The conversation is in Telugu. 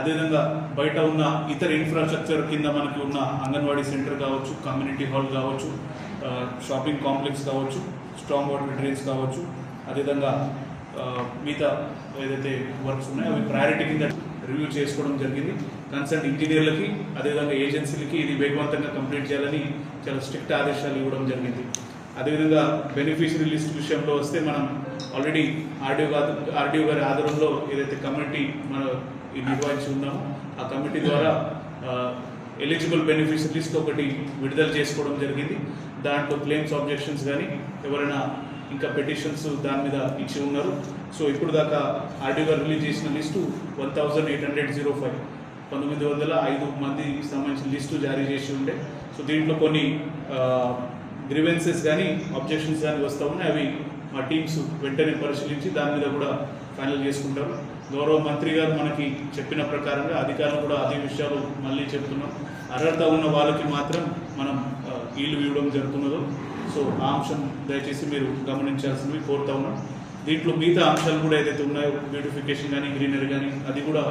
అదేవిధంగా బయట ఉన్న ఇతర ఇన్ఫ్రాస్ట్రక్చర్ కింద మనకి ఉన్న అంగన్వాడీ సెంటర్ కావచ్చు, కమ్యూనిటీ హాల్ కావచ్చు, షాపింగ్ కాంప్లెక్స్ కావచ్చు, స్ట్రాంగ్ వాటర్ డ్రైన్స్ కావచ్చు, అదేవిధంగా మిగతా ఏదైతే వర్క్స్ ఉన్నాయో అవి ప్రయారిటీ కింద రివ్యూ చేసుకోవడం జరిగింది. కన్సర్న్ ఇంజనీర్లకి అదేవిధంగా ఏజెన్సీలకి ఇది వేగవంతంగా కంప్లీట్ చేయాలని చాలా స్ట్రిక్ట్ ఆదేశాలు ఇవ్వడం జరిగింది. అదేవిధంగా బెనిఫిషియరీ లిస్ట్ విషయంలో వస్తే మనం ఆల్రెడీ ఆర్డీఓ గారి ఆధ్వర్యంలో ఏదైతే కమిటీ మనం నిర్వహించి ఉన్నామో ఆ కమిటీ ద్వారా ఎలిజిబుల్ బెనిఫిషియరీ లిస్ట్ ఒకటి విడుదల చేసుకోవడం జరిగింది. దాంట్లో క్లెయిమ్స్ ఆబ్జెక్షన్స్ కానీ ఎవరైనా ఇంకా పెటిషన్స్ దాని మీద ఇచ్చి ఉన్నారు. సో ఇప్పుడు దాకా ఆర్డీఓ గారు రిలీజ్ చేసిన లిస్టు 1805 1905 మందికి సంబంధించిన లిస్టు జారీ చేసి ఉండే. సో దీంట్లో కొన్ని గ్రీవెన్సెస్ కానీ ఆబ్జెక్షన్స్ కానీ వస్తూ ఉన్నాయి. అవి మా టీమ్స్ వెంటనే పరిశీలించి దాని మీద కూడా ఫైనల్ చేసుకుంటారు. గౌరవ మంత్రి గారు మనకి చెప్పిన ప్రకారంగా అధికారులు కూడా అదే విషయాలు మళ్ళీ చెప్తున్నాం. అర్హత ఉన్న వాళ్ళకి మాత్రం మనం ఇల్లు ఇవ్వడం జరుగుతున్నదో సో ఆ అంశం దయచేసి మీరు గమనించాల్సినవి కోరుతా ఉన్నాం. దీంట్లో మిగతా అంశాలు కూడా ఏదైతే ఉన్నాయో బ్యూటిఫికేషన్ కానీ గ్రీనరీ కానీ అది కూడా